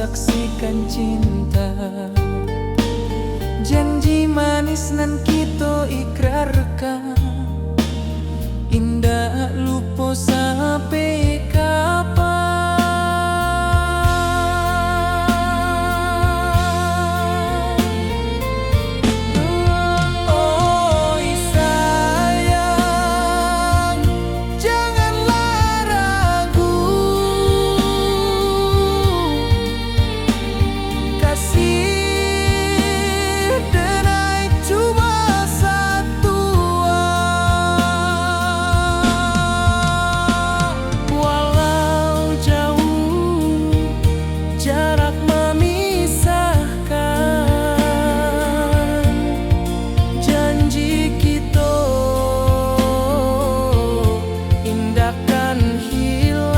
saksikan cinta. Janji manis nan kita ikrarkan, indah lupa sampai kapan. Oi sayang, janganlah ragu, kasih denai cuma satu. Walau jauh jarak memisahkan, janji kita indahkan hilang.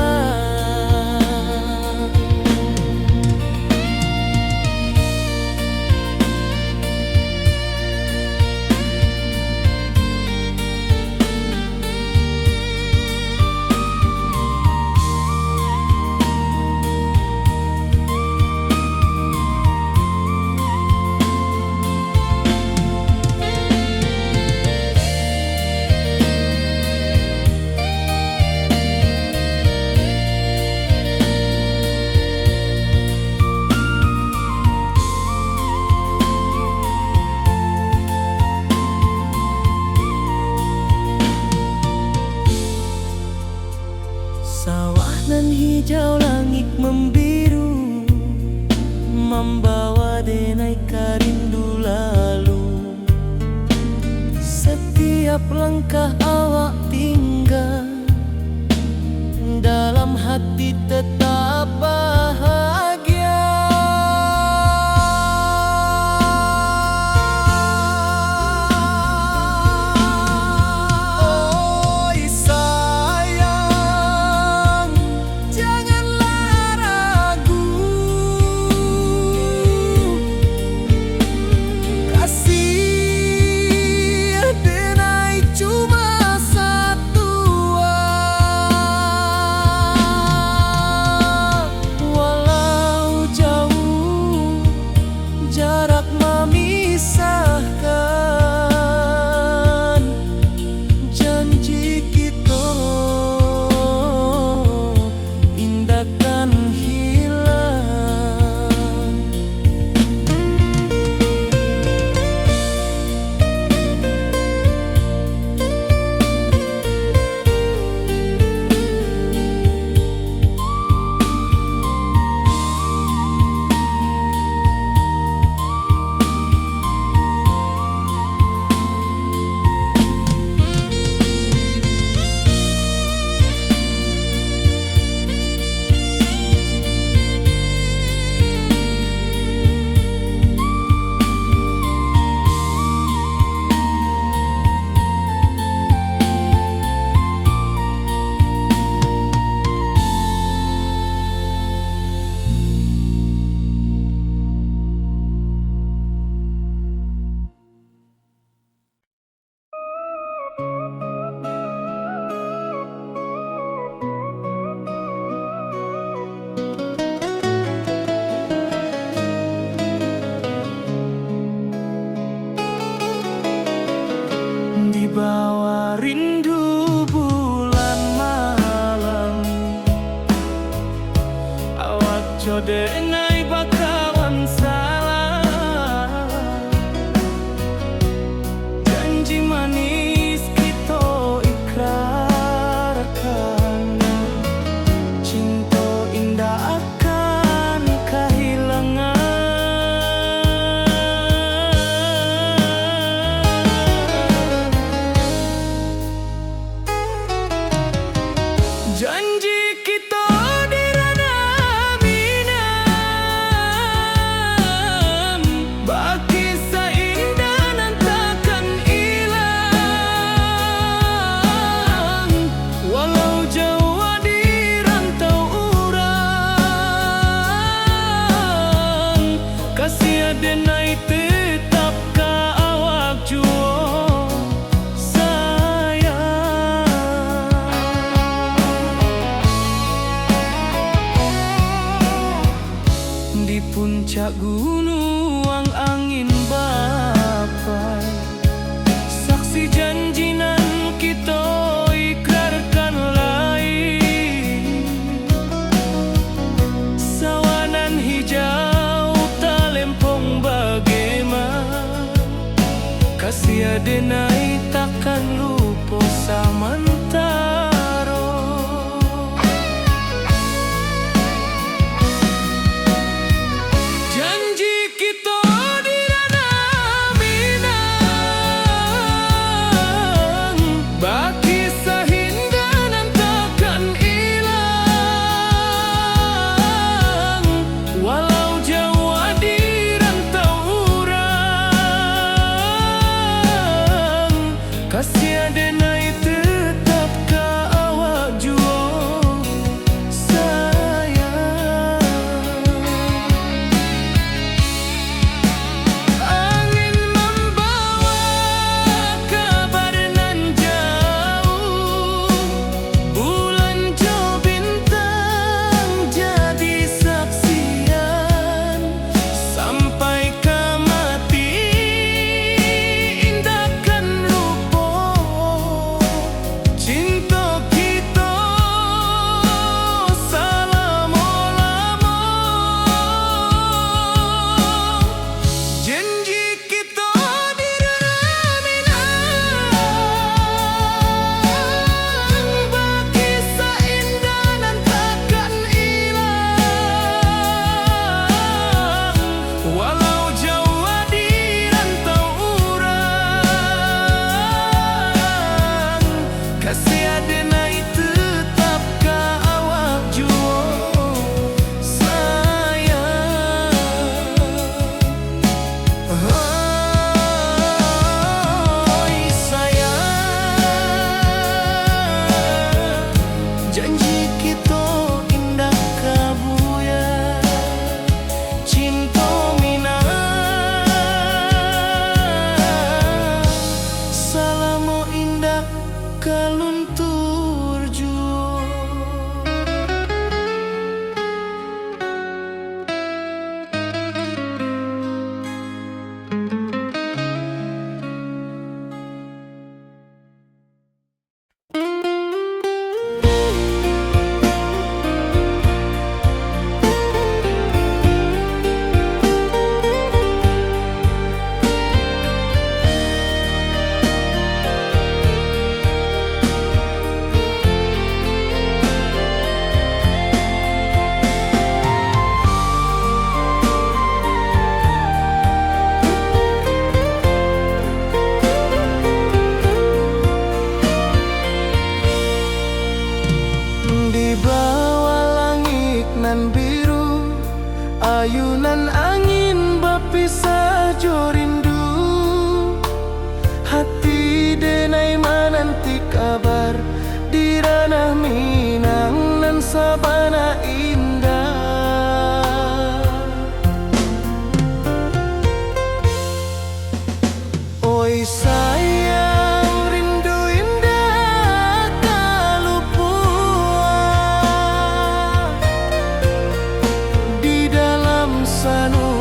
Sawah nan hijau, langit membiru, membawa denai karindu lalu. Setiap langkah awak tinggal, dalam hati tetap bahagia. Oi sayang, janganlah ragu, kasih denai cuma satu. Walau jauh jarak memisahkan, janji kita indahkan hilang. Di bawah rindu bulan malam, awak jodenai bakawan salah. Janji manis kita ikrarkan, cinta indah akan kehilangan. Janji kita di ranah mina, sagunuang angin bapai, saksi janji nan kita ikrarkan lain. Sawanan hijau talempong bagaimana, kasih adenai takkan lupa samantaro. Janji kita di ranah Minang, baki sahindanan takkan hilang. Walau jauh di rantau urang, kasih adenai tetap ka awak jua sayang. Angin membawa kabar nan jauh, bulan jo bintang jadi saksian. Sampai ke mati indahkan lupa cinta kita selama-lama. Janji kita di ranah Minang, baki seindah nan takkan hilang. Walau jauh di rantau urang, kasih adenai tetap ka awak jua sayang. Oi sayang, janji kita indah kabuya, cinta Minang salamo indah kaluntur jua. Di bawah langit nan biru, ayunan angin berpisah jo rindu. Hati denai menanti kabar di ranah Minang nan sabana indah. Oi sayang, rindu indah kalupua di dalam sanu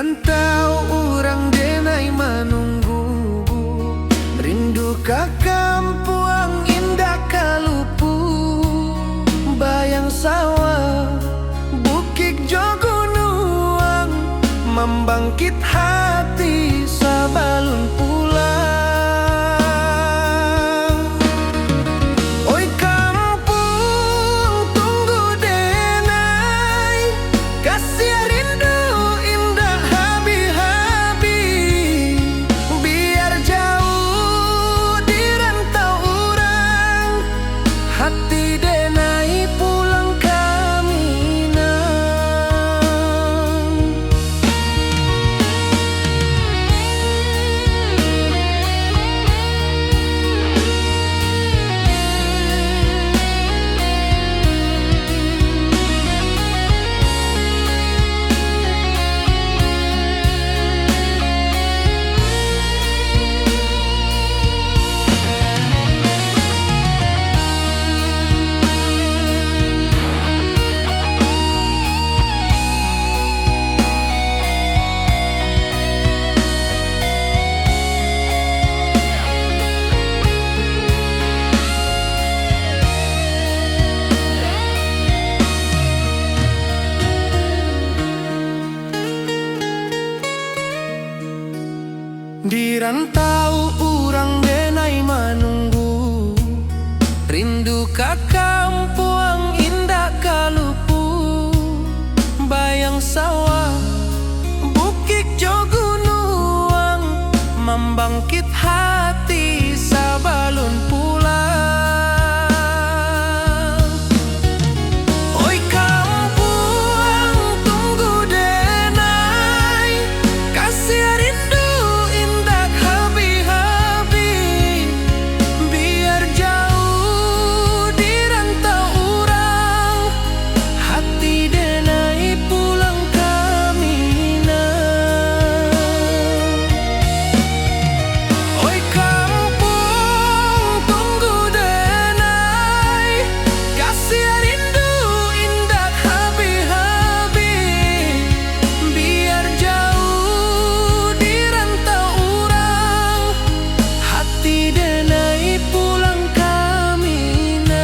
rantau urang denai menunggu, rindu ka kampung indah kalupu, bayang sawah bukit jogunuang, membangkit hati sabalun pulang. Oi kampung tunggu denai, kasih rindu indah habi-habi, biar jauh di rantau urang, hati denai pulang ke Minang. Di rantau urang denai menunggu, rindu ka kampung indah kalupu, bayang sawah bukit jogunuang, membangkit hati sabalun pulang. Oi kampung tunggu denai, kasih rindu indah habi-habi, biar jauh di rantau urang, hati denai pulang ke Minang. Oi kampung tunggu denai, kasih rindu indah habi-habi, biar jauh di rantau urang, hati denai pulang ke Minang.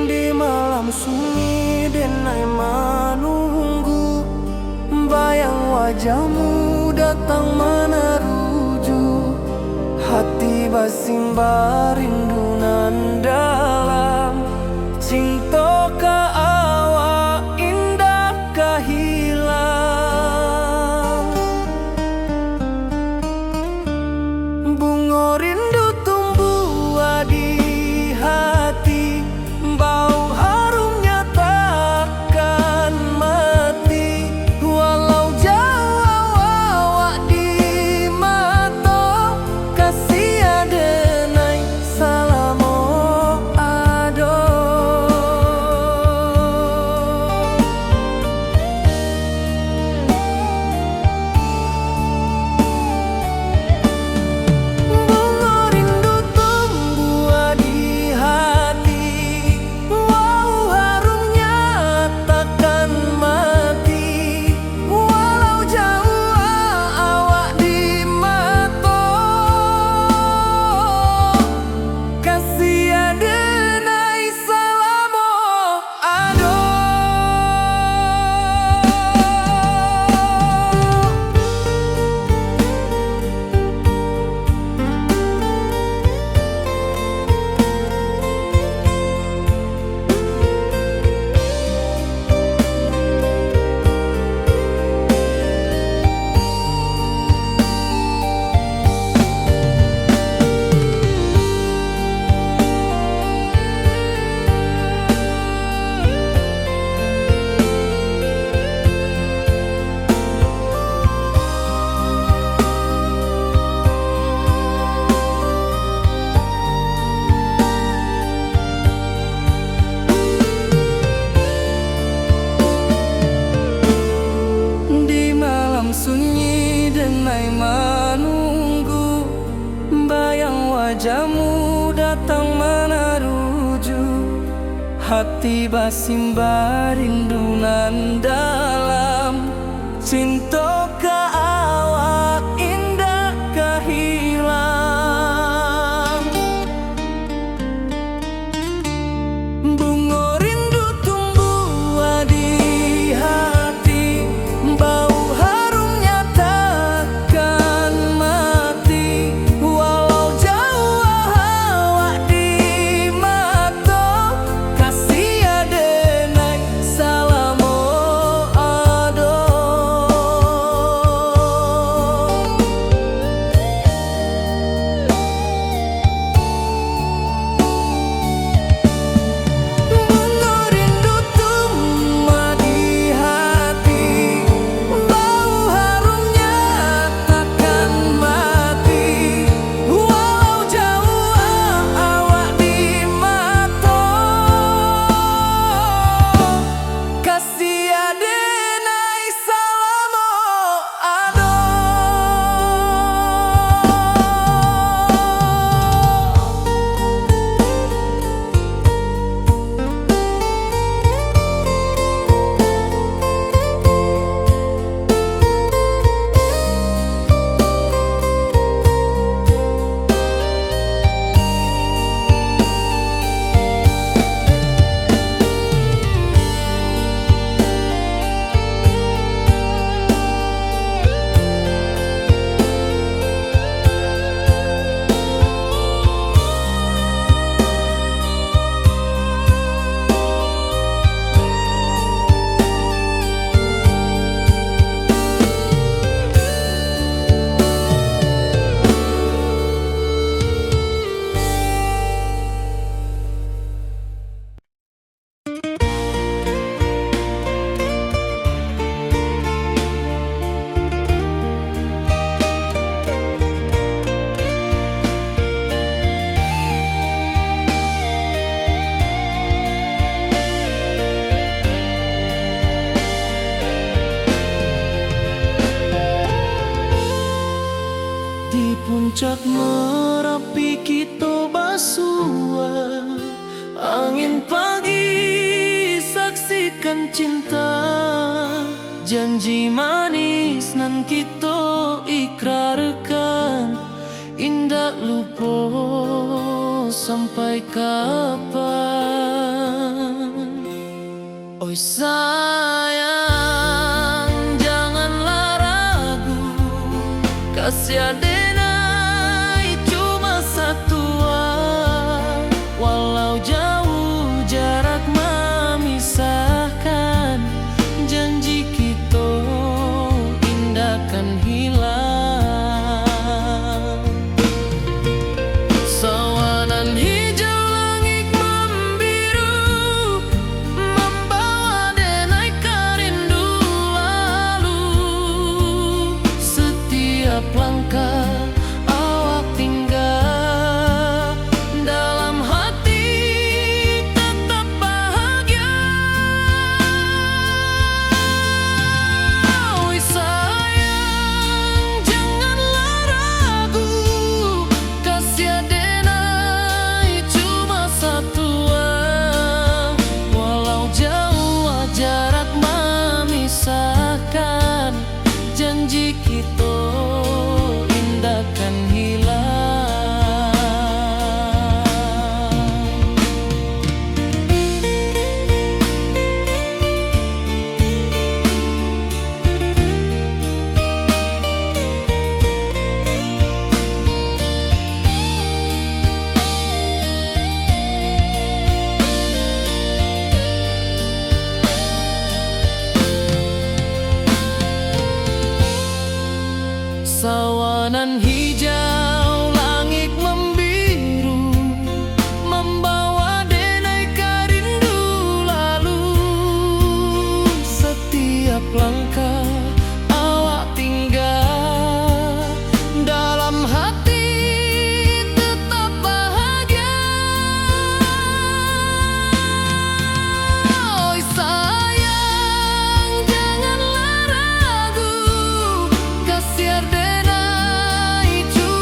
Di malam sunyi denai menunggu, bayang wajahmu datang meneruju, hati basimba rindu nan dalam, cinta ka awak indah ka hilang. Bunga rindu tumbuh di hati, bau harumnya takkan mati, walau jauh awak di mata, kasih denai wajahmu datang meneruju, hati basimba rindu nan dalam. Cinta ka awak indah kahilang. Bunga rindu tumbuh di hati, bau harumnya takkan mati. Walau jauh awak di mata, kasih adenai salamo ado. Bunga rindu tumbuh di hati, bau harumnya takkan mati. Walau jauh awak di mata, kasih adenai salamo ado. Di puncak Merapi kita basua, angin pagi saksikan cinta. Janji manis nan kita ikrarkan, indah lupa sampai kapan. Oi sayang, janganlah ragu, kasih adenai cuma satu. Walau jauh jarak memisahkan, janji kita indah kan hilang. Sawanan hijau langit membiru, membawa denai karindu lalu. Setiap langkah awak tinggal, dalam hati tetap bahagia. Oi sayang, janganlah ragu, kasih adenai cuma satu. Walau jauh jarak memisahkan, janji kita indah kan hilang. Sawanan hijau langit membiru, membawa denai karindu lalu. Setiap langkah awak tinggal, dalam hati tetap bahagia. Oi sayang, janganlah ragu, kasih adenai cuma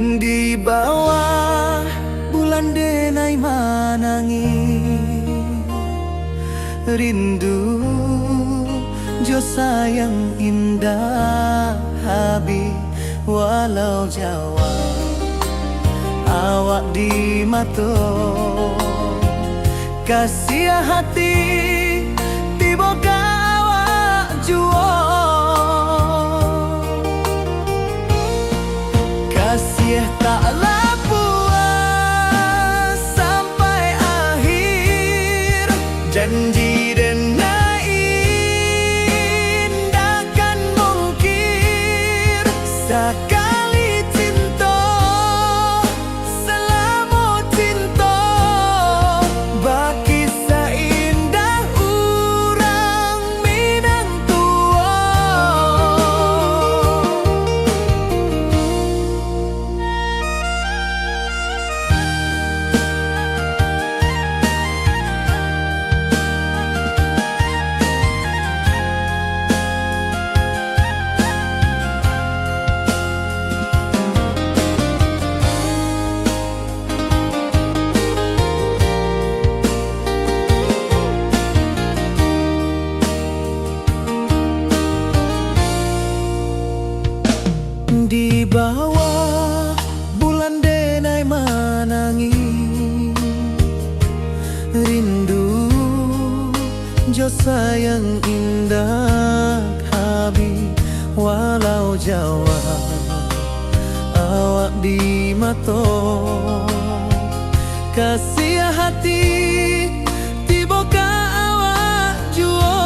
Di bawah bulan denai manangi rindu jo sayang indah habi walau Jawa awak di mato kasih hati tiba awak juo kasih taklah puas sampai akhir janji denai indahkan mungkir sekali cinta selama cinta baki seindah urang Minang tua. Di bawah bulan denai manangi rindu jo sayang indah habi walau Jawa awak di mato kasih hati tiba ka awak juo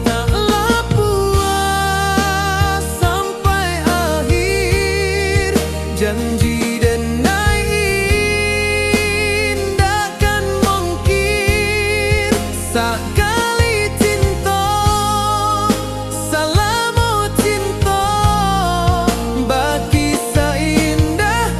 taklah puas sampai akhir janji denai indahkan mungkir sekali cinta selama cinta baki seindah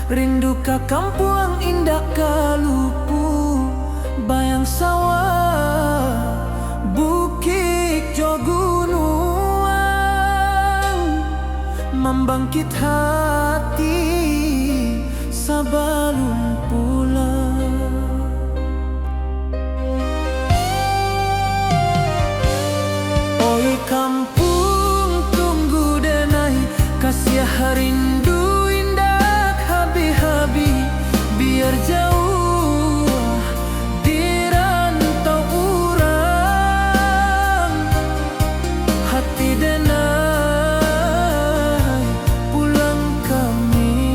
Rindu ka kampung indah kalupu, bayang sawah, bukit jo gunung, membangkit hati sebelum pulang. Oi kampung tunggu denai, kasih rindu indah habi-habi, biar jauh di rantau urang, hati denai pulang kami.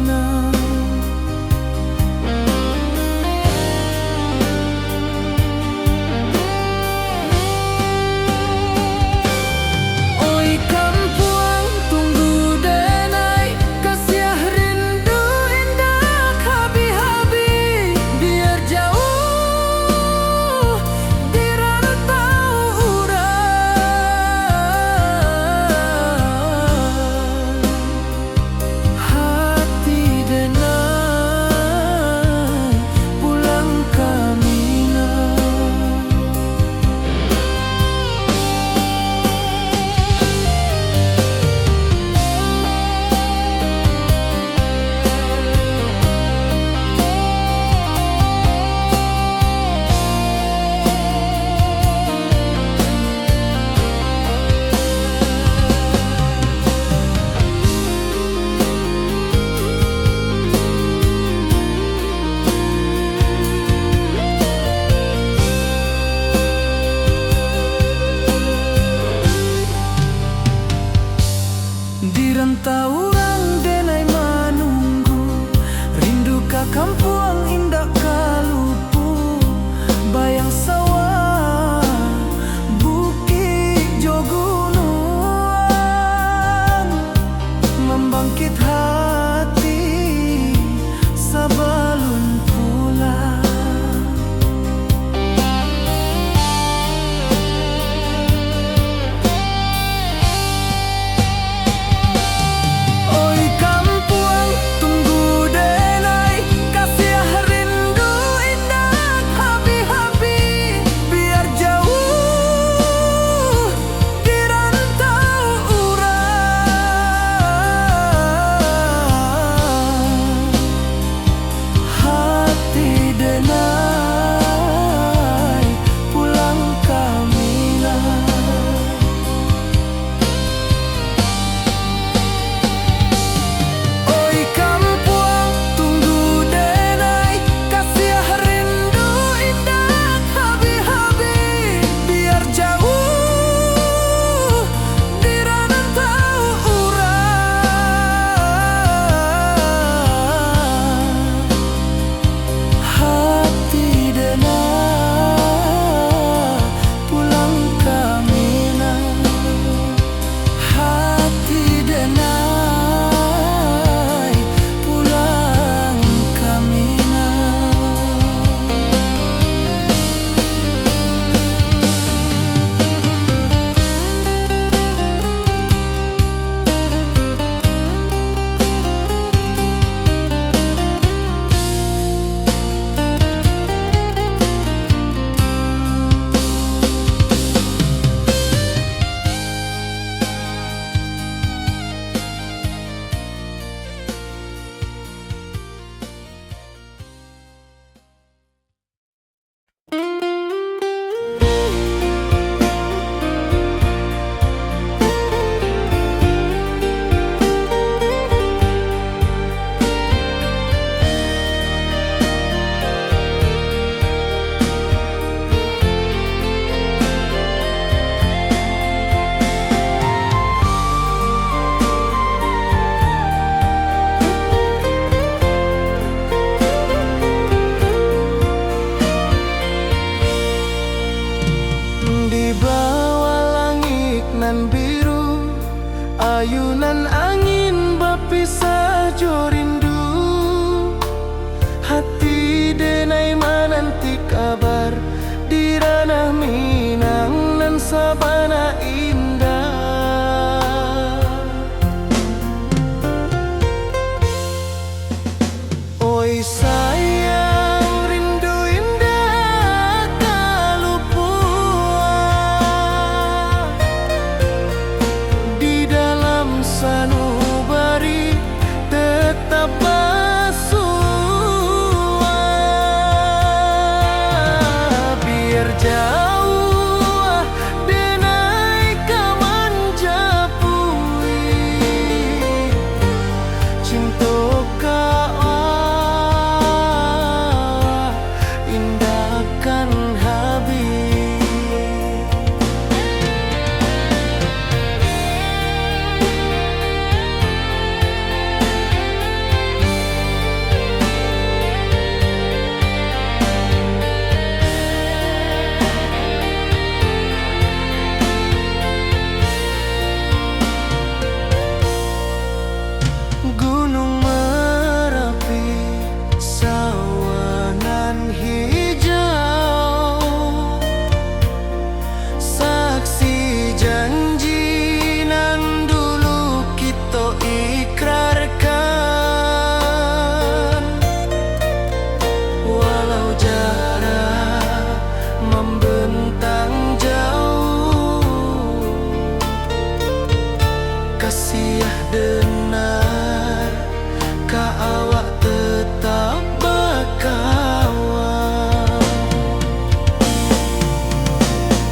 Oi sayang, rindu indah kalupua di dalam sanubari tetap bersua. Biar jauh denai kaman japui cinta indahkan habis. Gunung Merapi, sawangan hijau, saksi janji nan dulu kita ikrarkan. Walau jarak membentang jauh, kasiah denar ka awak tetap berkawan.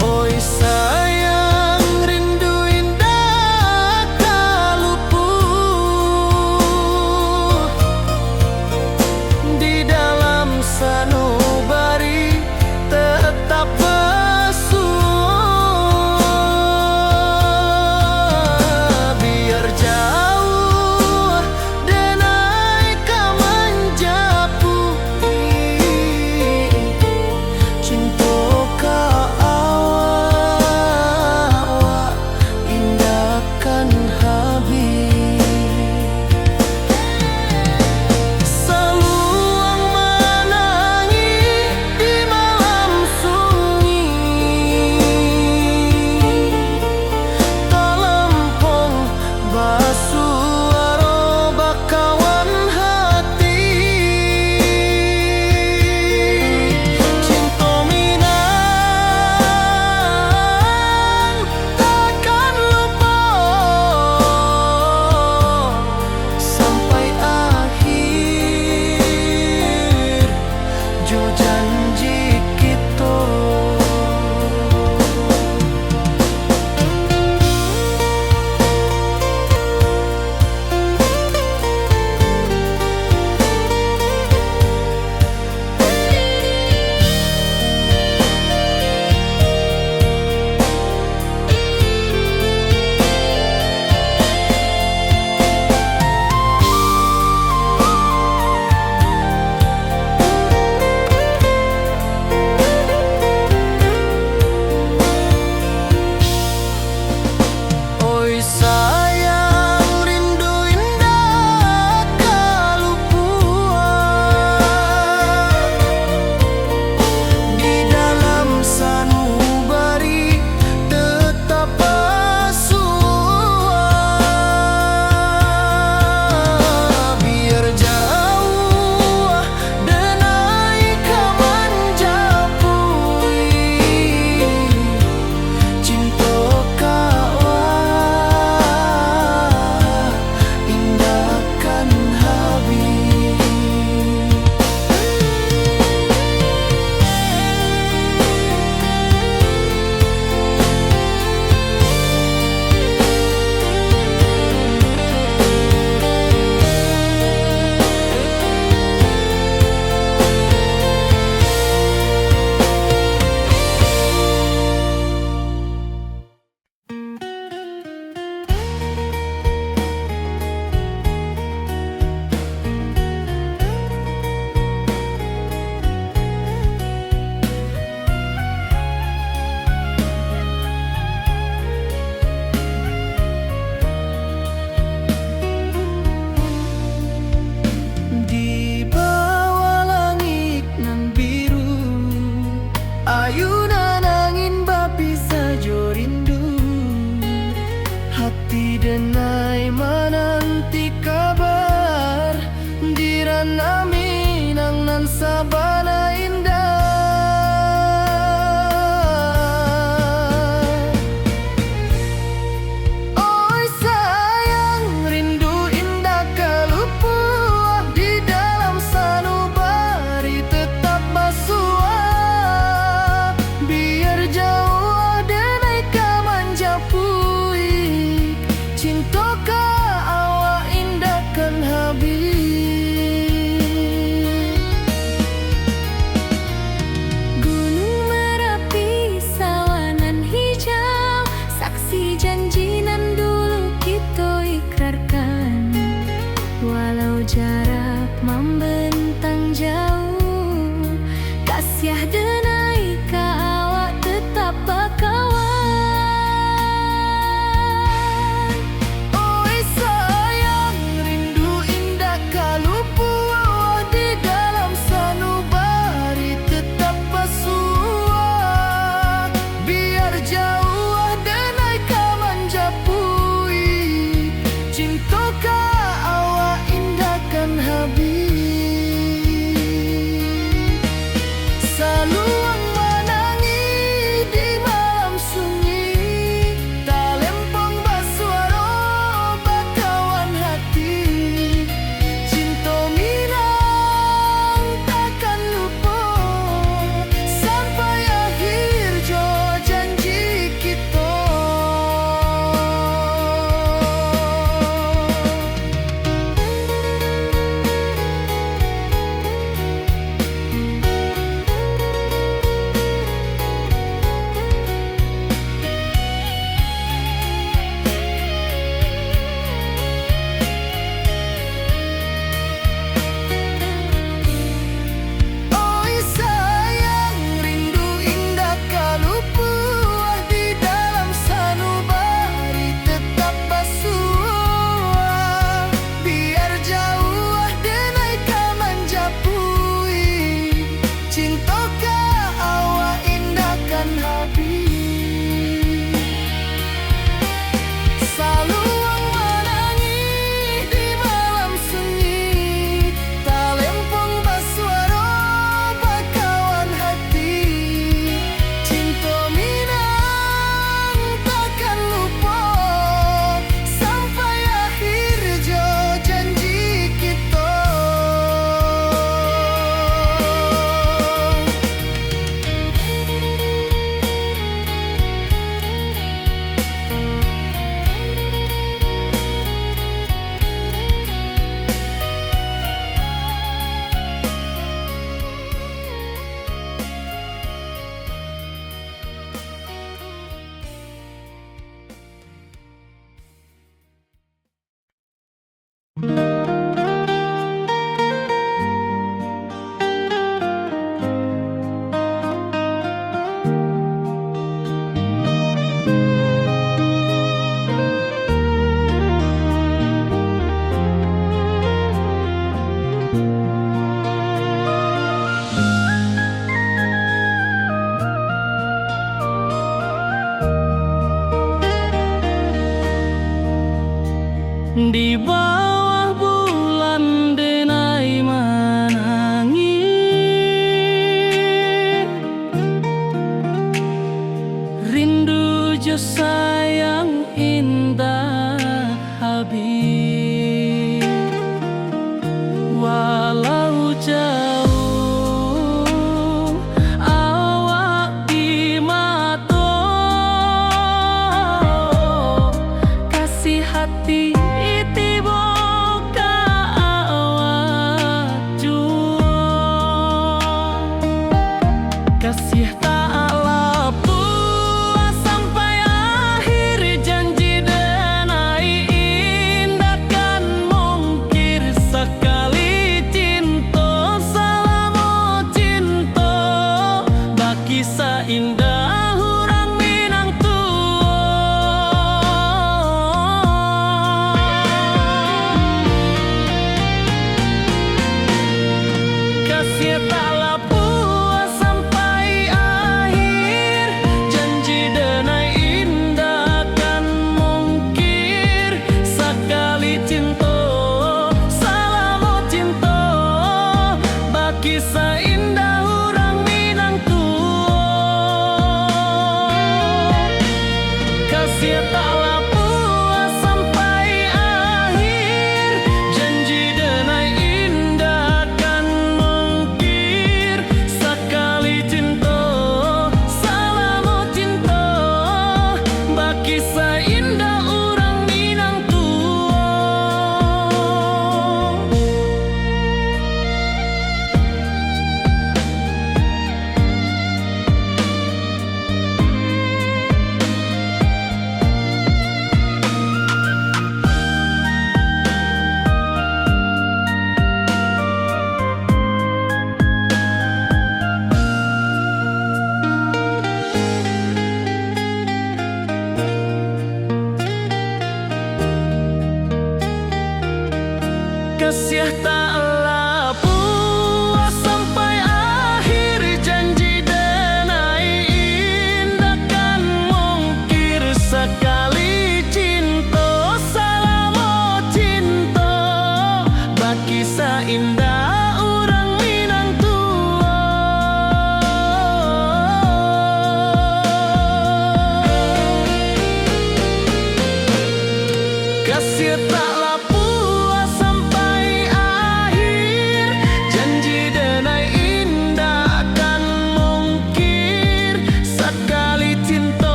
Oi sayang, rindu indah kaluput di dalam sanubari tetap bersua. Biar jauh denai kaman japui cinta ka awak indahkan habis. Saluang menangi di malam sunyi, talempong basuaro bakawan hati. Cinta minang takkan lupa sampai akhir jo janji kita. Oi sayang, rindu indah kalupua di dalam sanubari tetap bersua. Biar jauh denai kaman japui cinta ka indahkan habis. Di bawah langit nan biru, ayunan angin bapi sajo rindu. Hati denai menanti kabar di ranami sabana indah. Oi sayang, rindu indah kalupuah di dalam sanubari tetap basua. Biar jauh denai ka manjapui, cinta ka awak indah kan habis.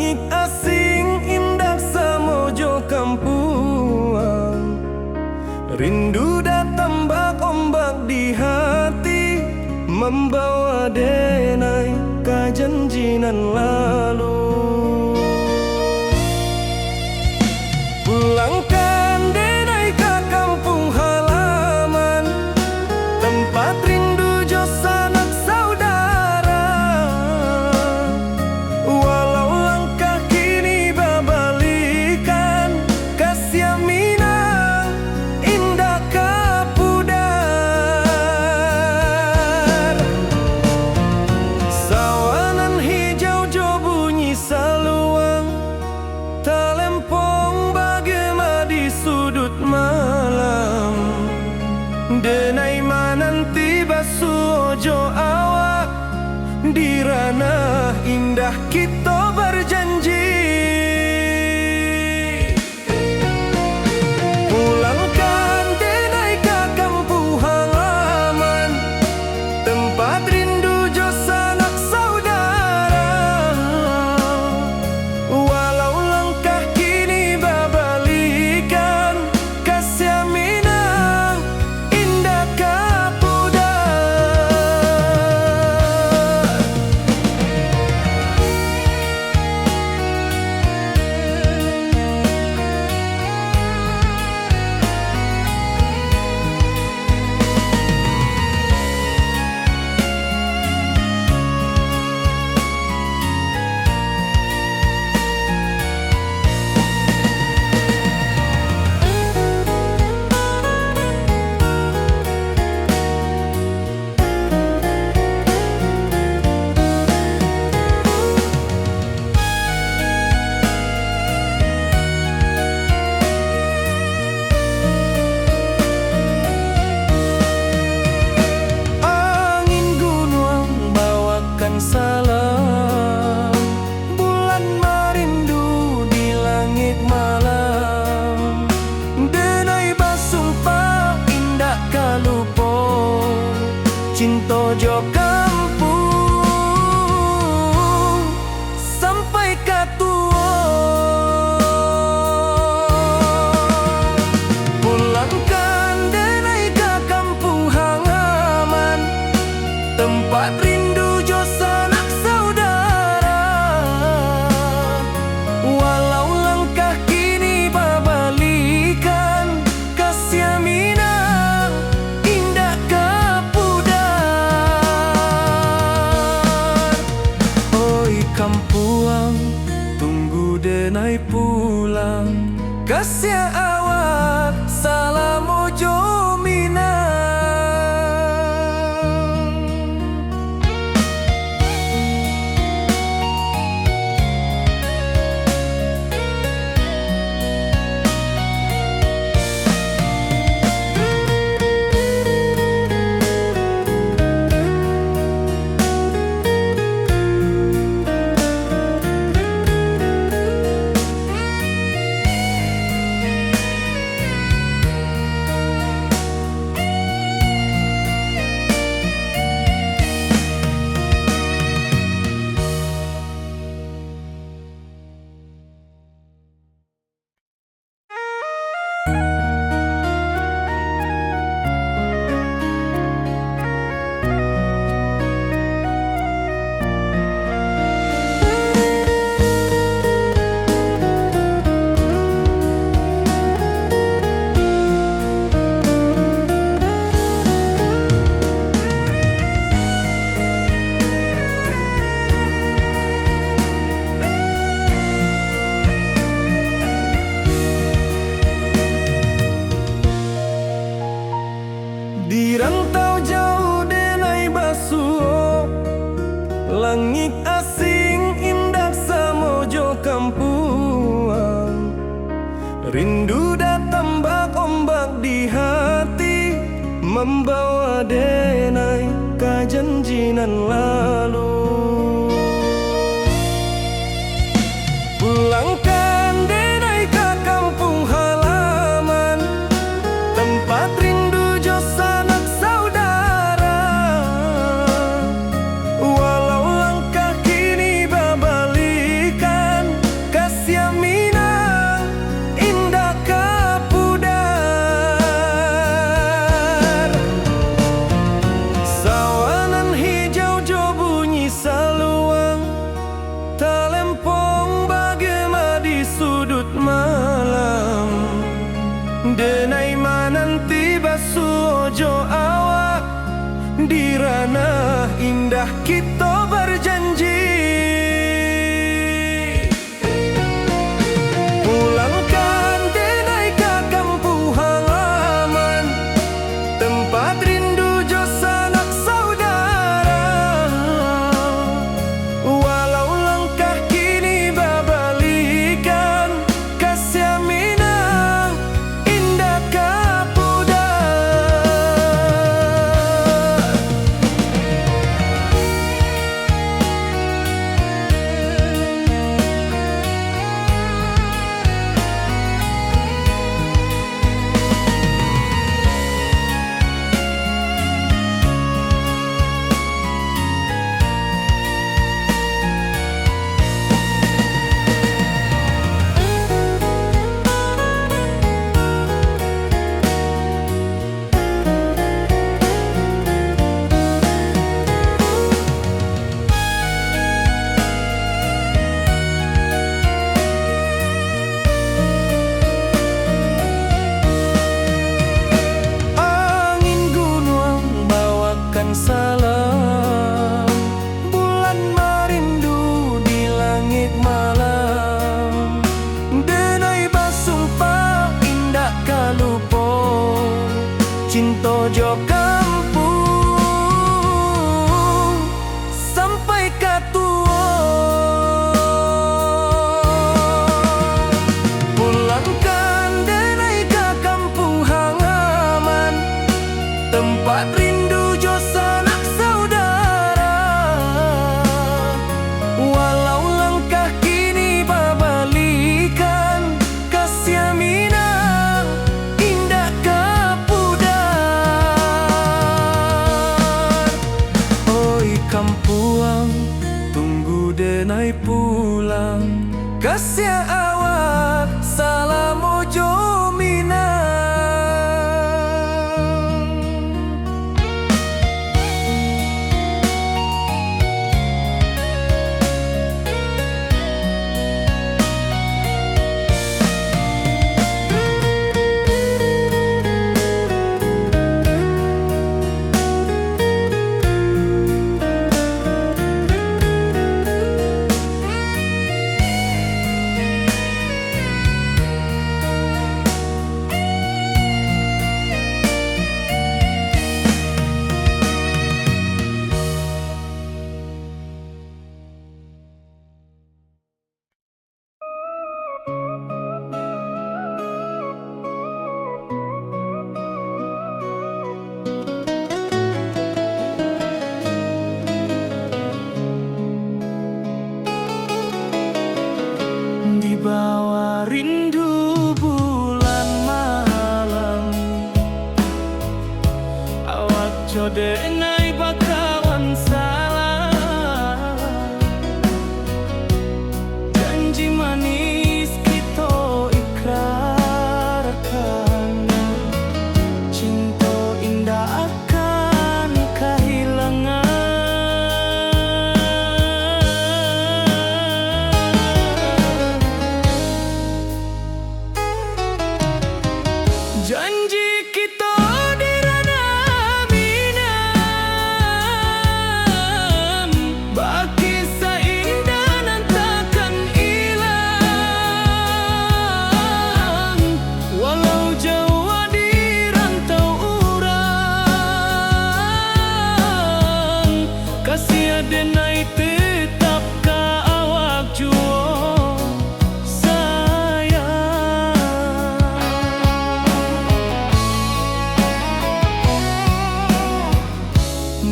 Langit asing indah samojo kampuang, rindu datang bak ombak di hati, membawa denai kajanjinan lalu. Pulangkan denai ke kampung halaman, tempat rindu jo sanak saudara. Walau langkah kini babalikan, kasih Minang indah kapudar. Sawanan hijau jo bunyi saluang, talempong bagema di sudut malam. Denai mananti basuojo awak, di ranah indah kita berjanji. Pulangkan denai ke kampung halaman, tempat rindu jo sanak saudara. Walau langkah kini babalikan, kasih Minang indah kapudar. Angin gunung bawakan salam, bulan merindu di langit malam. Denai basumpah indah kalupo, cinta jo kampung sampai katua. Pulangkan denai ke kampung halaman, tempat rindu jo sanak saudara. Walau langkah kini babalikan, kasih Minang indah kapudar. Oi kampuang, tunggu denai pulang, kasih awak salam ojo Minang. Di rantau jauh denai basuh, langit asing indah samojo kampuang, rindu datang bak ombak di hati, membawa denai kajanjinan lalu. Pulangkan denai ke kampung halaman, tempat rindu jo sanak saudara. Walau langkah kini babalikan, kasih awak salam ojo minang. Di bawah rindu bulan malam, awak codengai bakawan salah. Janji manis kita ikrarkan, cinta indah akan kehilangan. Janji kita di ranah minang, baki seindah nan takkan hilang. Walau jauh di rantau urang, kasih adenai tetap ka awak juo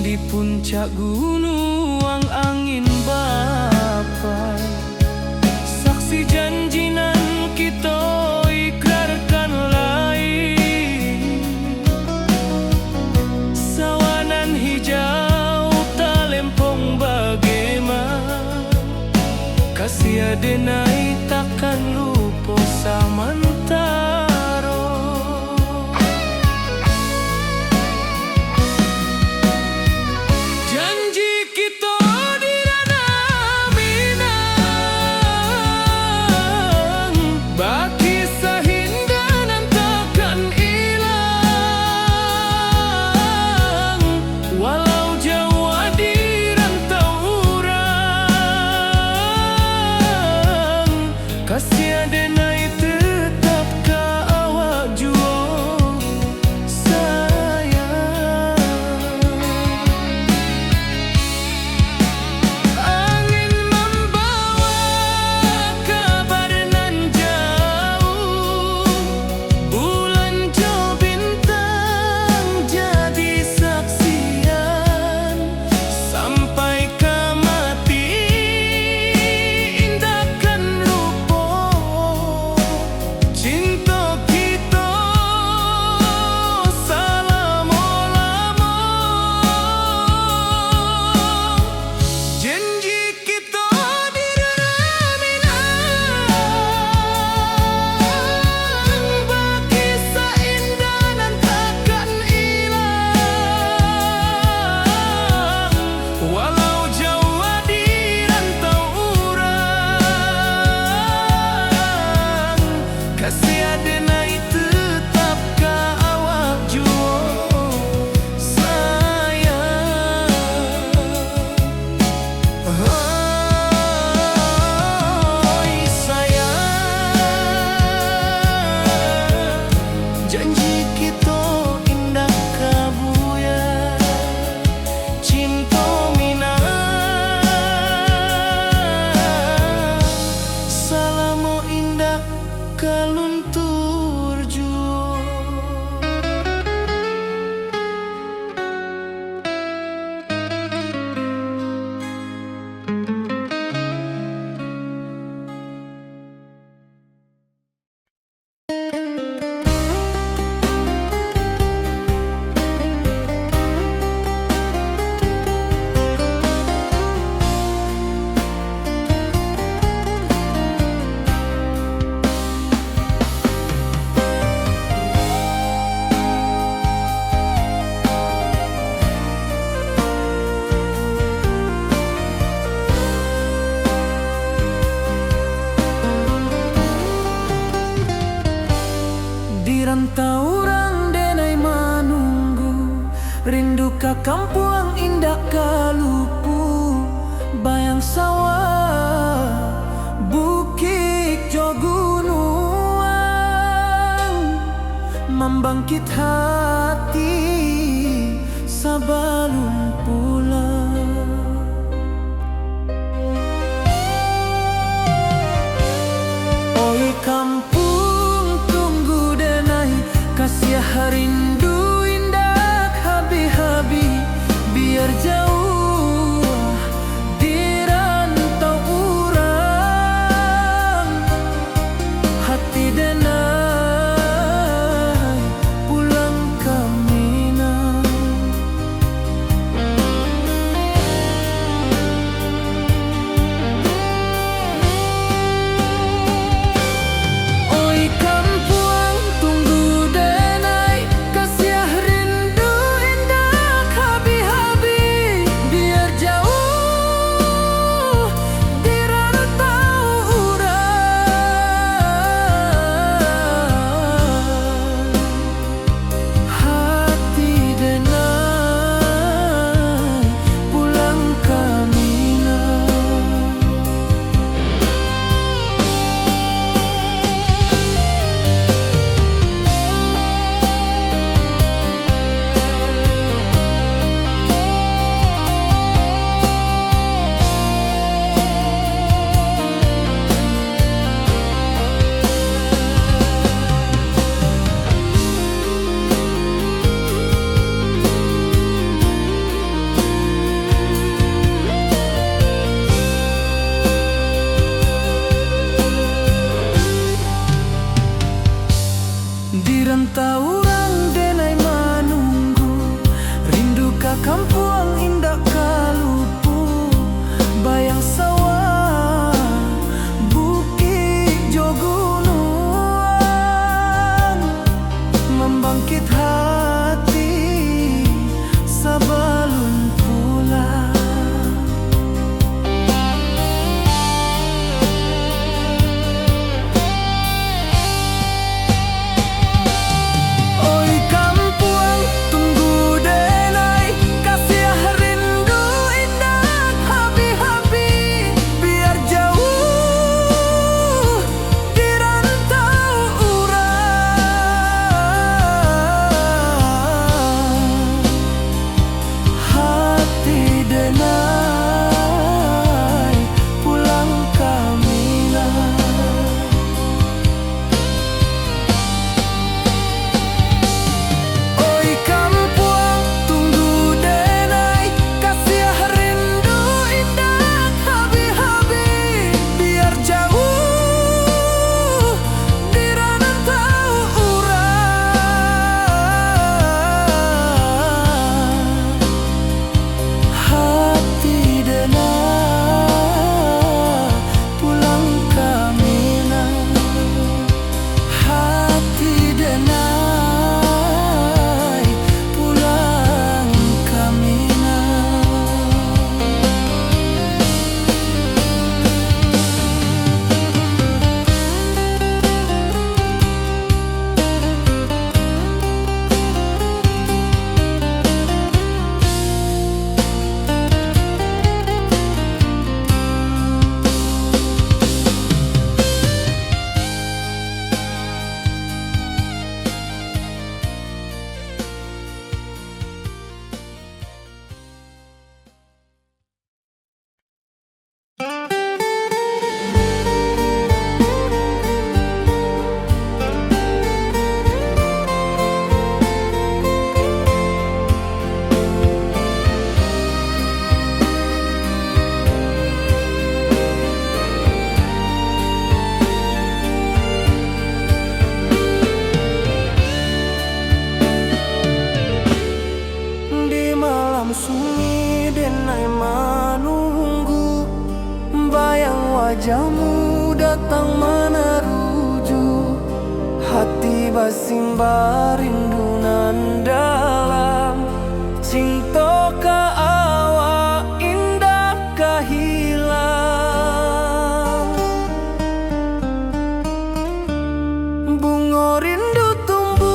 di puncak gunung angin bapai, saksi janji nan kita ikrarkan lain. Sawanan hijau talempong bagaimana, kasih adenai takkan lupa samantara. Janji kita di ranah minang, baki sahinda nan takkan hilang. Walau jauh di rantau urang, kasih adenai tetap ka awak juo sayang. Angin membawa kabar nan jauh, bulan jo bintang jadi saksian. Sampai ke mati indahkan lupa, cinta kita selama-lama. Janji kita di ranah minang, baki seindah nan takkan hilang. Walau jauh di rantau urang, kasih adenai tetap ka awak juo sayang. Oi sayang, janji kita indah kabuya, cinta minang, salamo indah kaluntur juo. rantau denai manunggu, rindu ka kampung indah kalupu, bayang sawah bukit jo gunung, membangkit hati sabalun pulang. Oi kampung tunggu denai, kasih rindu indah habi-habi, biar jauh di rantau urang, hati denai pulang ke Minang. Oi kampung tunggu denai, kasih rindu indah habi-habi, biar jauh di rantau urang, hati denai pulang ke Minang. Di rantau urang denai manunggu, rindu ka kampung indah kalupu, bayang sawah bukit jo gunung, membangkit hati sabalun pulang. Oi kampung tunggu denai, kasih rindu indah habi-habi, biar jauh di rantau urang, hati denai pulang ke Minang. Oi kampung tunggu denai, kasih rindu indah habi-habi, biar jauh di rantau urang, hati denai pulang ke Minang, hati denai pulang ke Minang. Di malam sunyi denai manunggu, bayang wajahmu datang meneruju, hati basimba rindu nan dalam, cinta ka awak indah ka hilang, bunga rindu tumbuh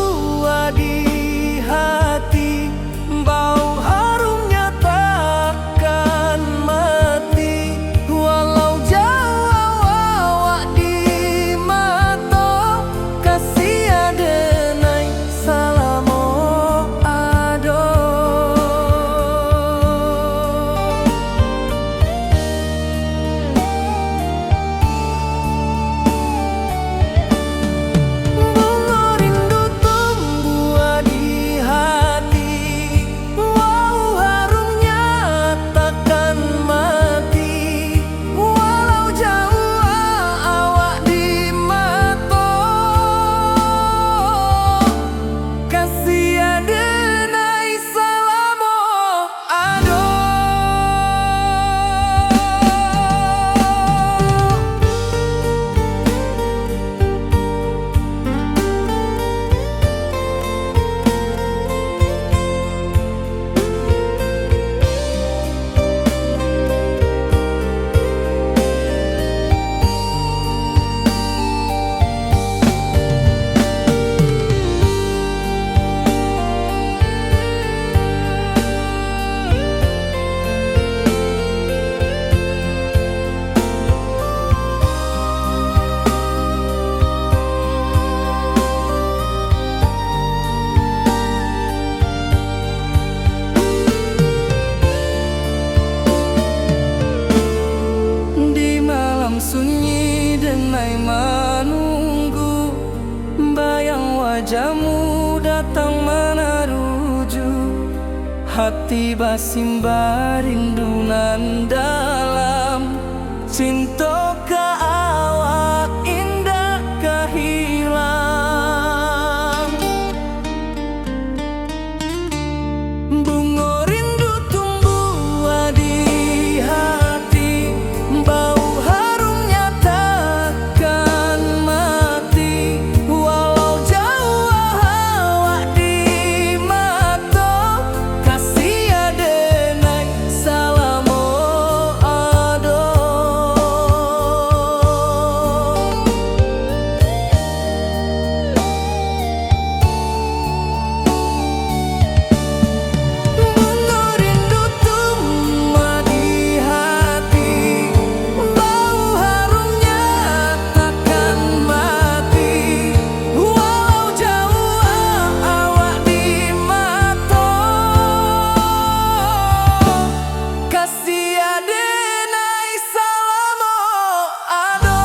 wajahmu datang meneruju, hati basimba rindunan dalam cinta ka awak indah kahilang. Bunga rindu tumbuh di hati, bau harumnya takkan mati. Walau jauh awak di mata, kasih adenai salamo ado. Bunga rindu tumbuh di hati, bau harumnya takkan mati. Walau jauh awak di mata, kasih adenai salamo ado.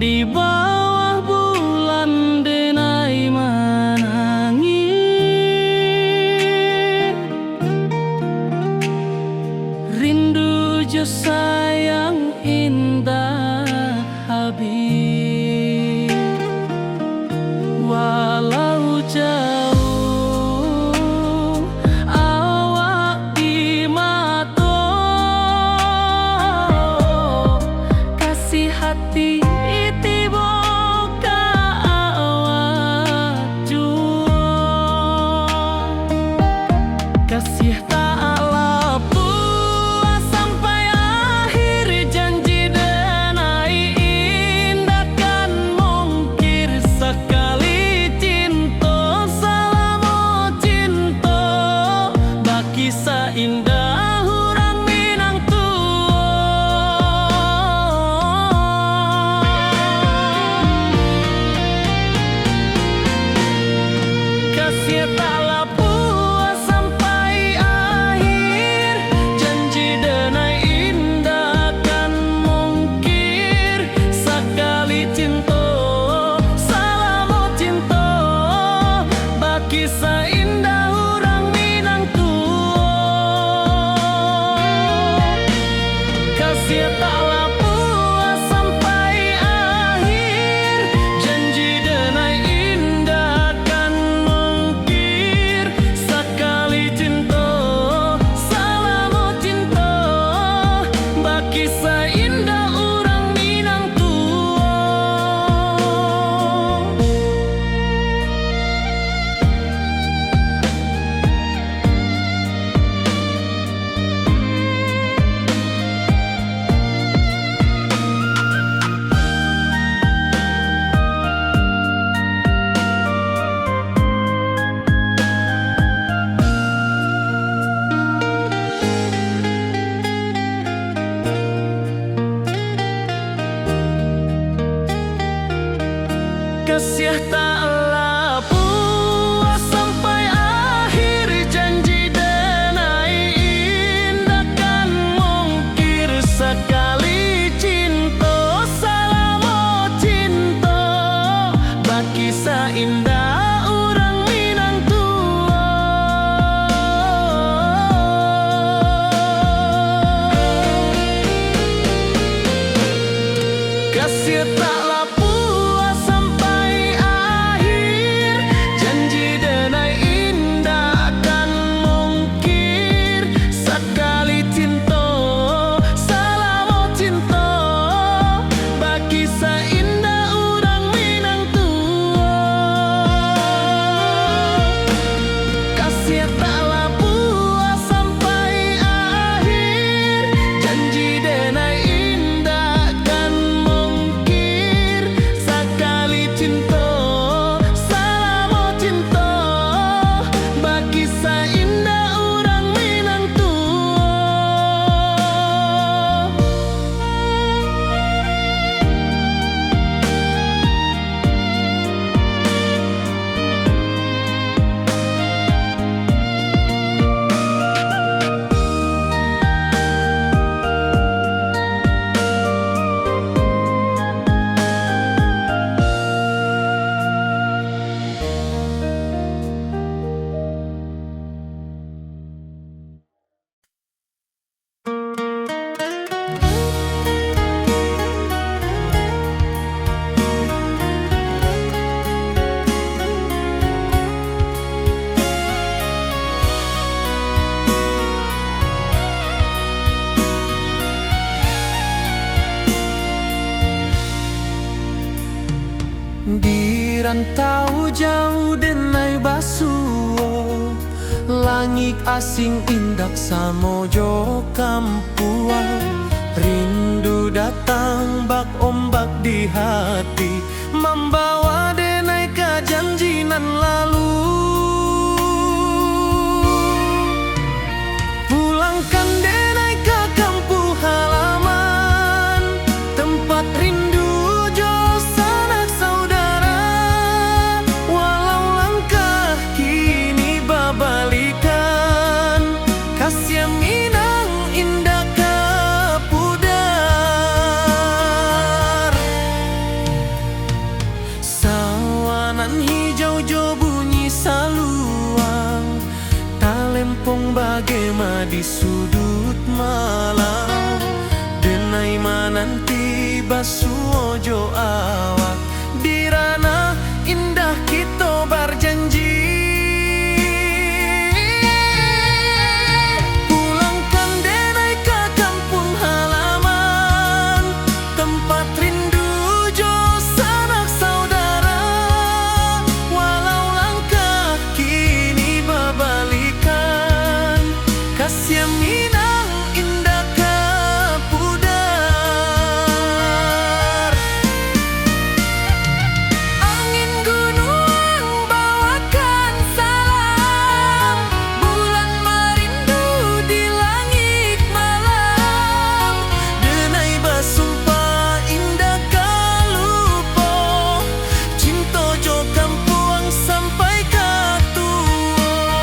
Di bawah bulan denai menangis, rindu jo sayang indah habis. Walau jauh awak di mata, kasih hati kasih tak puas sampai akhir, janji denai indah kan mungkir. Sekali cinta salamo cinta, baki seindah hurang Minang tua. Kasih tak puas sampai akhir, janji denai indah kan mungkir. Sekali cinta salamo cinta, baki seindah hurang Minang tua. Rantau jauh denai basuo, langit asing indak samojo kampuang. Rindu datang bak ombak di hati, membawa denai ke janjinan lalu. Pulangkan denai ke kampung halaman, tempat rindu jo sanak saudara. Walau langkah kini babalikan, kasih minang indah ke pudar. Sawanan hijau jo bunyi saluang, talempong bagema di sudut malam. Denai mananti basuo jo awak, di ranah indah kita berjanji. Pulangkan denai ke kampung halaman, tempat rindu jo sanak saudara. Walau langkah kini babalikan, kasih minang indah ke pudar. Angin gunung bawakan salam, bulan merindu di langit malam. Denai basumpah indah kalupo, cinta jo kampuang sampai ke tua.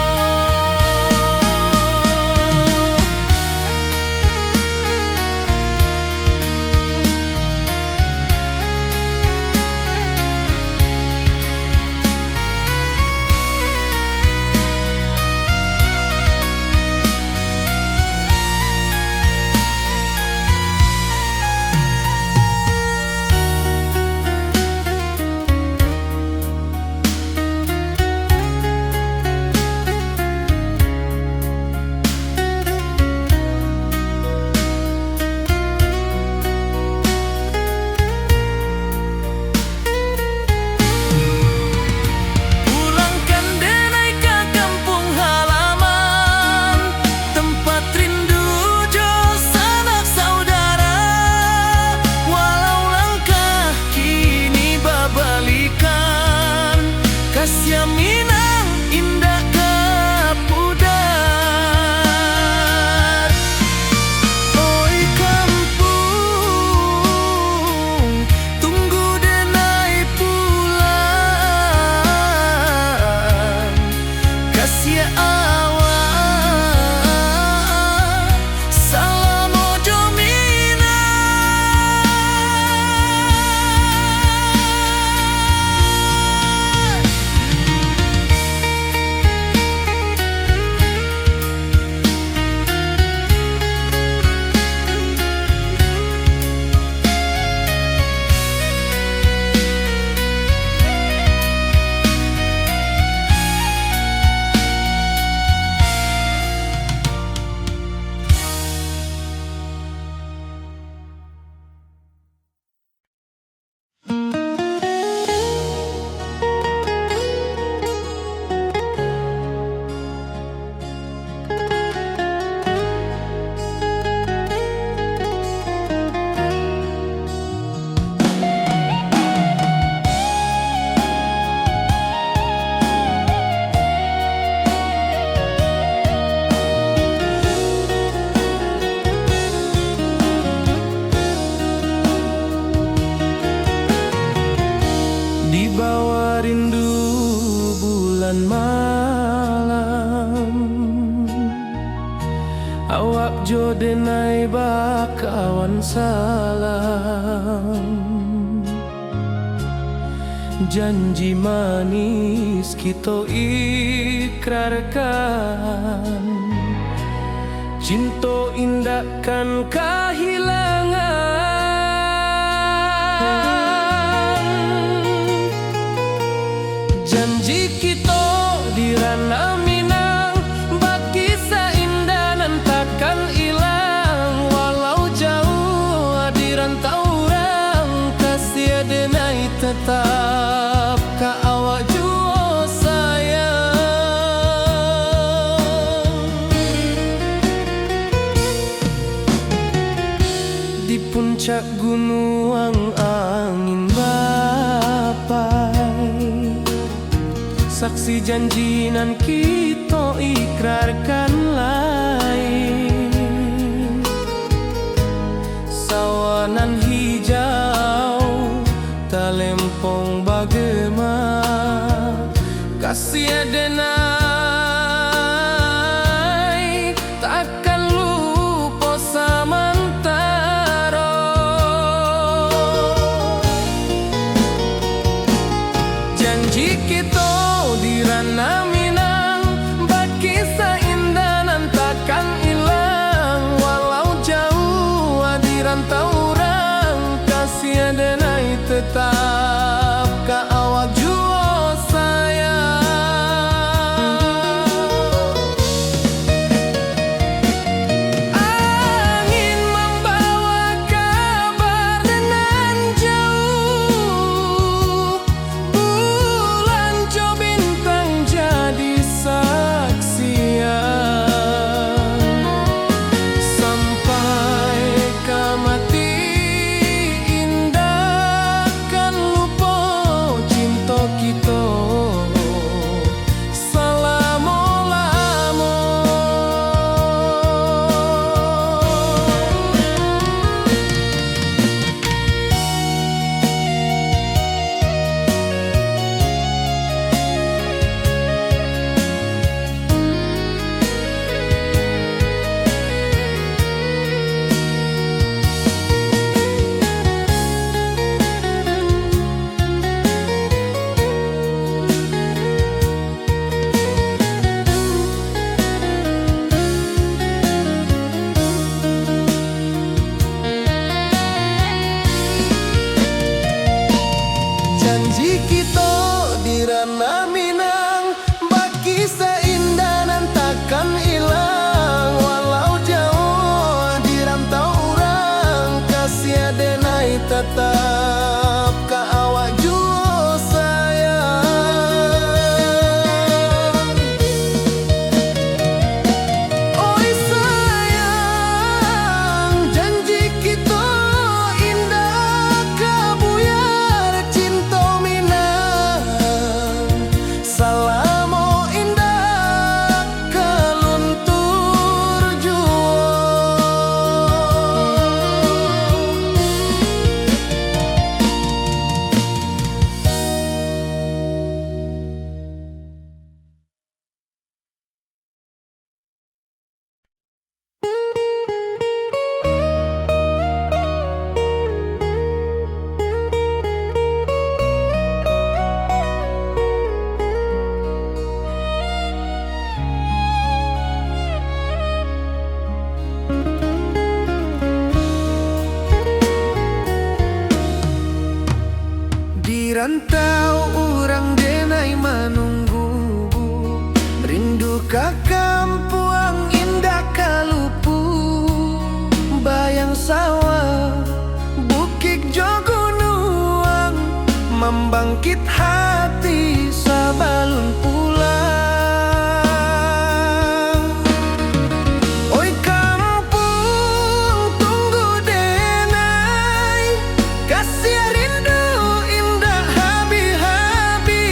Pulangkan denai ke kampung halaman, tempat rindu jo sanak saudara. Walau langkah kini babalikan, kasih minang indah ke pudar. Oi kampung, tunggu denai pulang. Kasih awak, salam ojo minang. Di bawah rindu bulan malam, awak jo denai bakawan salam. Janji manis kita ikrarkan, cinta indah kan kehilangan. Janji kita di ranah Minang, bagi seindah nan takkan hilang. Walau jauh di rantau orang, kasih denai tetap ka puncak gunung angin bapai, saksi janjinan kita ikrarkan lain. Sawanan hijau talempong bagema, kasih adenai takkan lupa samantara. Janji kita di ranah Minang, bakisah indah nan takkan hilang. Walau jauh di rantau orang, kasih adenai tetap ka awak jua sayang. Angin membawa kabar nan jauh, bulan jo bintang jadi saksian. Sampai ke mati indah kan lupa cinta kita selama-lama. Janji kita di ranah Minang, bakisah indah nan takkan hilang. Walau jauh di rantau orang, kasih adenai tetap ka awak jua sayang. Oi sayang, janji kita indah kabuyar cinta Minang. Salamo indah keluntur jua. Di rantau orang denai menunggu, rindu ka kampung indah kalupu. Bayang sawah, bukit jo gunung, membangkit hati sabalun pulang. Oi kampung tunggu denai, kasih rindu indah habi-habi.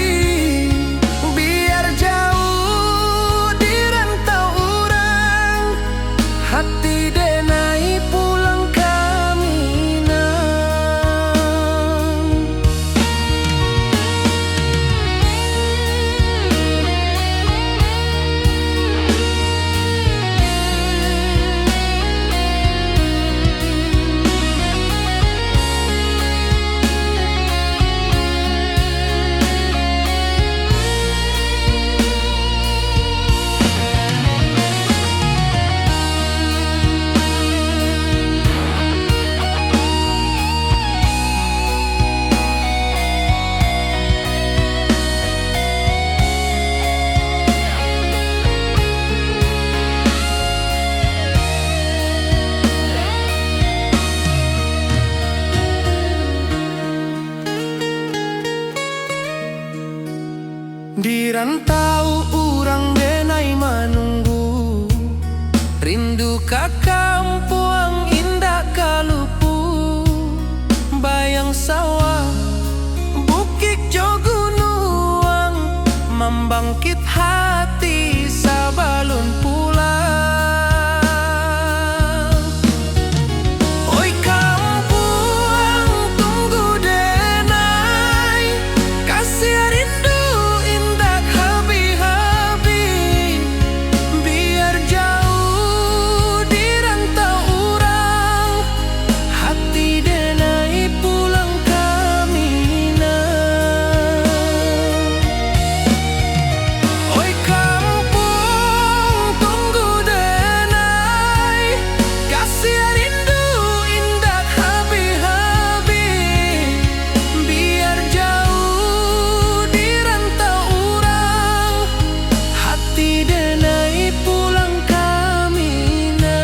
Biar jauh di rantau orang, hati denai pulang ke Minang. Di rantau urang denai menunggu, rindu ka kampung indah kalupu. bangkit hati sabalun pulang. Oi kampung tunggu denai, kasih rindu indah habi-habi. Biar jauh di rantau urang, hati denai pulang kami nah. Oi kampung tunggu denai, kasih rindu indah habi-habi. Biar jauh di rantau urang, hati denai pulang kami nah.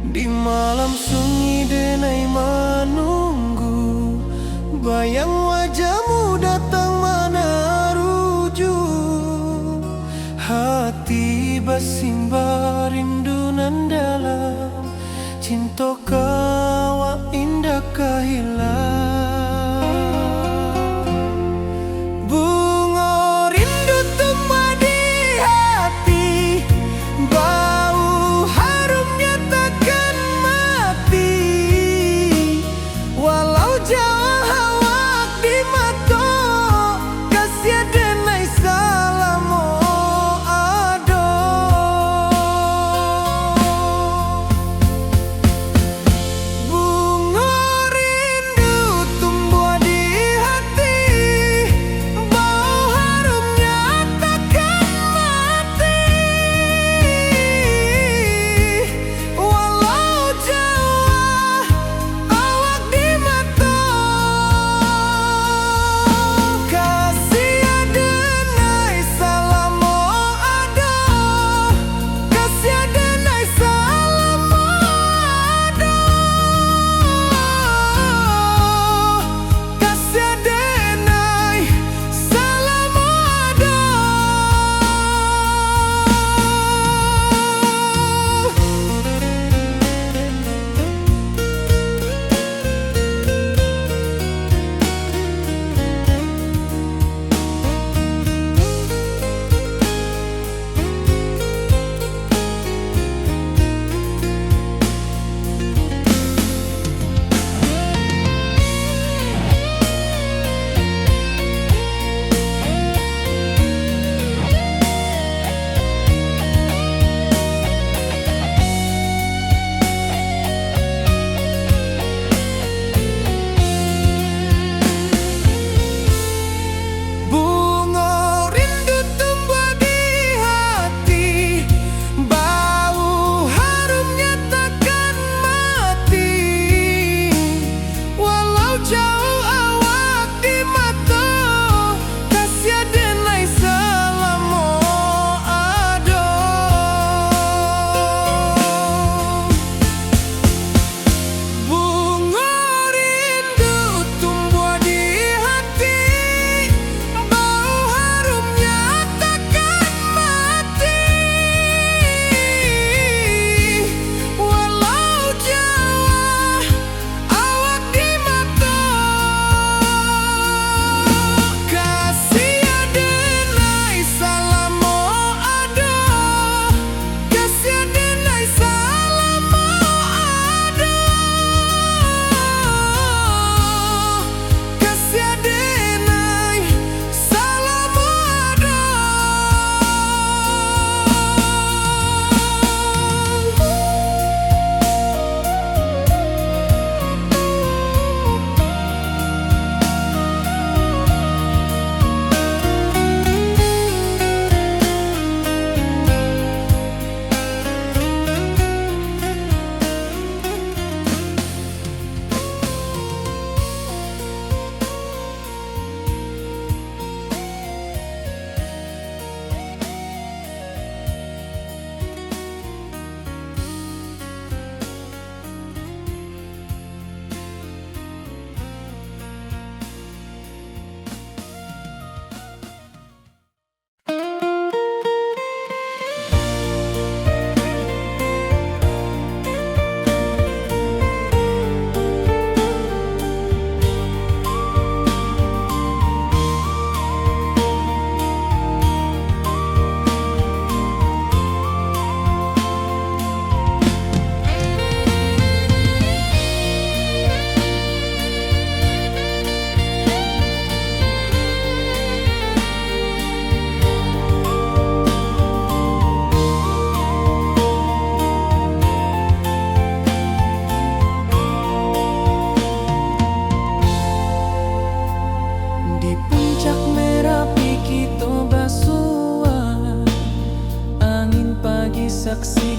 Di malam sunyi denai menunggu, bayang wajahmu datang mana rujuk. Hati bersimbar rindu nan dalam, cinta kawa indah kahilang. Bunga rindu tumbuh di hati, bau harumnya takkan mati. Walau jauh hawak di mata, kasih denai salamo ado. Bunga rindu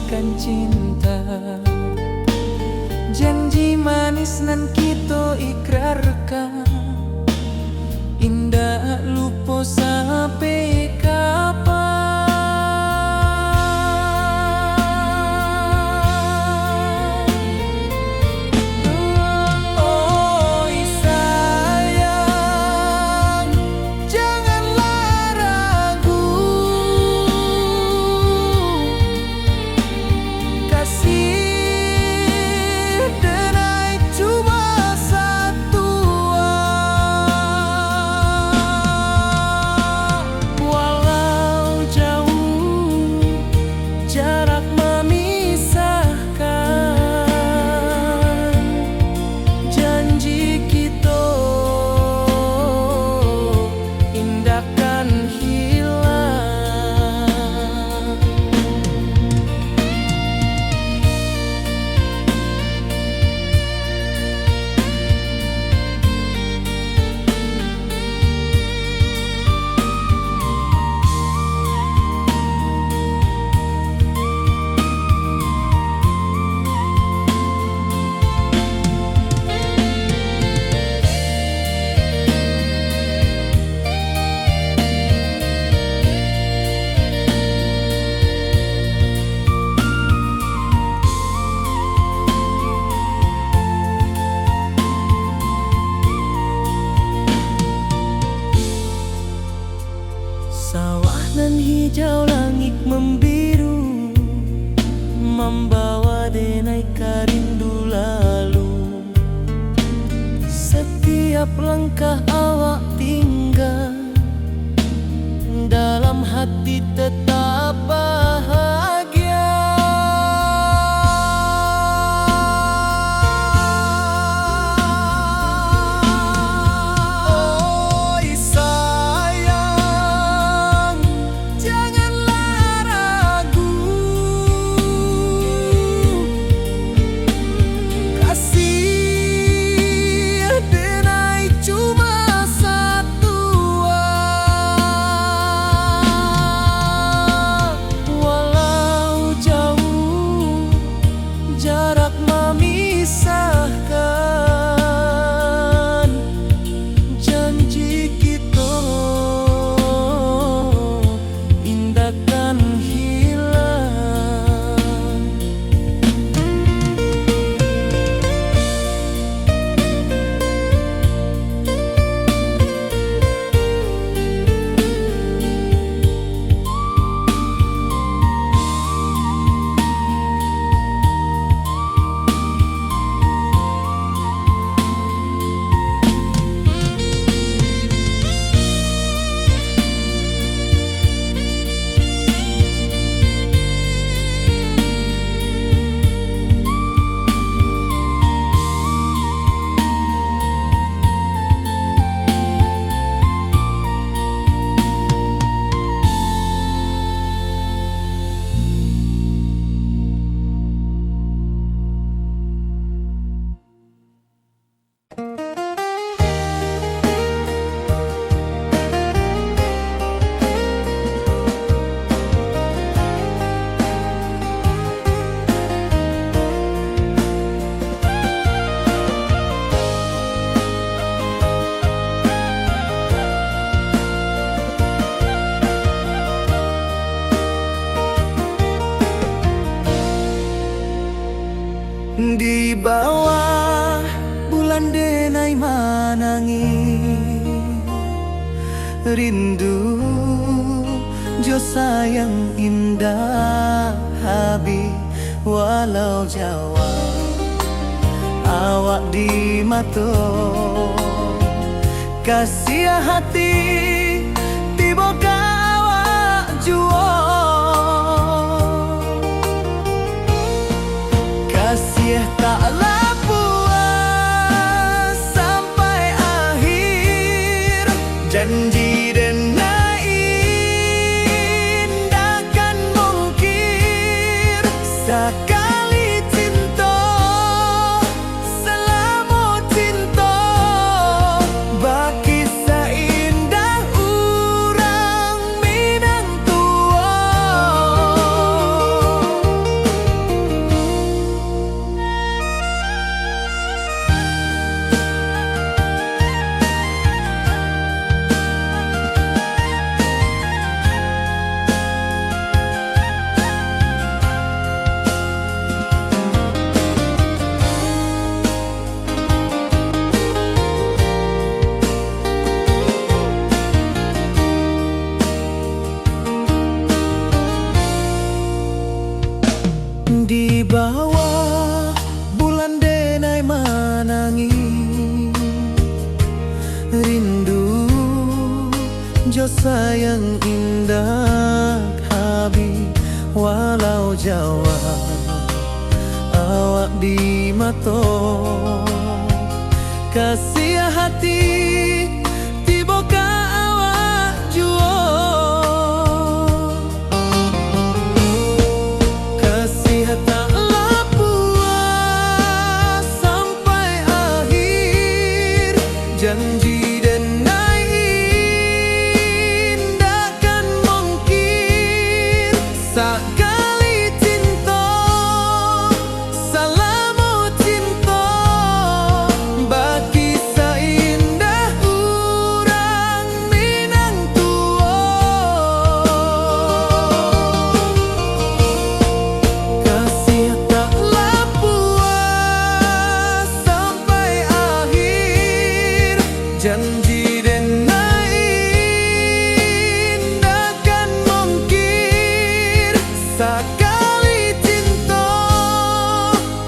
akan cinta. Janji manis nan kita ikrarkan, indah lupa sampai kapan. Oi sayang, janganlah ragu, kasih denai cuma satu. Walau jauh jarak memisahkan, janji kita indahkan hilang. Sawah nan hijau, langit membiru, membawa denai karindu lalu. Setiap langkah awak tinggal, dalam hati tetap bahagia. Oi sayang, janganlah ragu, kasih denai cuma satu. Walau jauh jarak memisahkan, janji kita indahkan hilang. Di bawah bulan denai manangi, rindu jo sayang indah habi. Walau jawa awak di mato, kasih hati tiba awak juo. Kasih taklah puas sampai akhir, janji denai indahkan mungkir. Sekali cinta selama cinta, baki seindah urang minang tua. Jo sayang indah habi walau Jawa awak di mato kasih hati tiboka awak juo kasih tak puas sampai akhir janji sekali cinta salamu cinta bagi seindah urang Minang tua kasih taklah puas sampai akhir janji sekali cinta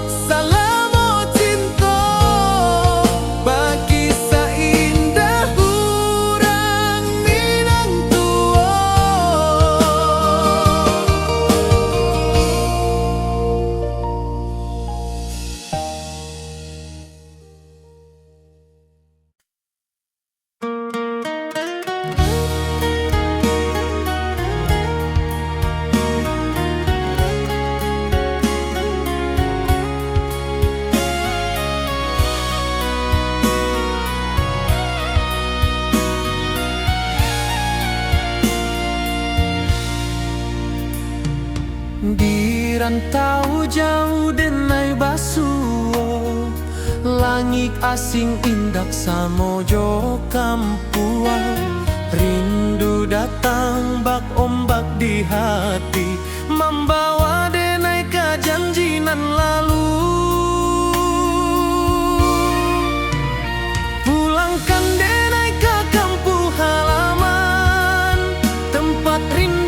salamu cinta bagi seindah urang Minang tua Di rantau jauh denai basuo langit asing indak samojo kampuan rindu datang bak ombak di hati membawa denai ke janji nan lalu pulangkan denai ke kampung halaman tempat rindu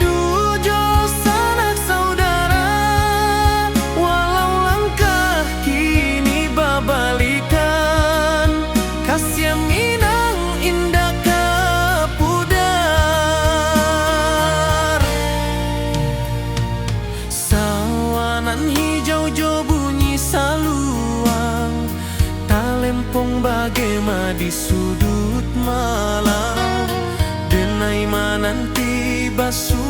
bagaimana di sudut malam denai menanti basu